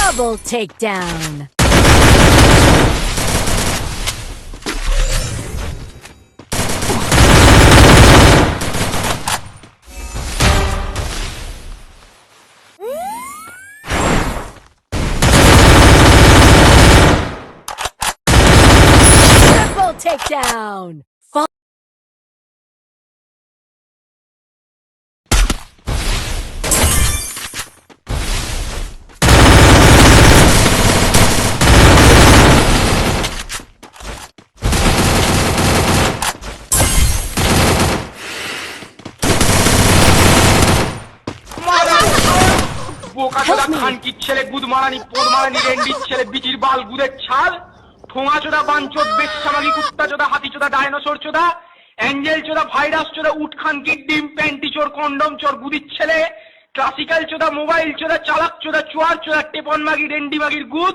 Double takedown. Triple takedown. বোকাচোদা খানকির ছেলে, গুদমারানি পোদমারানি রেন্ডির ছেলে, বিচির বাল গুদের ছাল, ঠোঙাচোদা বাঞ্চোদ বেশ্যামাগি কুত্তাচোদা হাতিচোদা ডায়নোসর চোদা, অ্যাঞ্জেল চোদা ভাইরাস চোদা উট খানকির ডিম প্যান্টি চোর কন্ডম চোর গুদির ছেলে, ক্লাসিক্যাল চোদা মোবাইল চোদা চালাক চোদা চুয়ার চোদা টেপন মাগি রেন্ডি মাগির গুদ।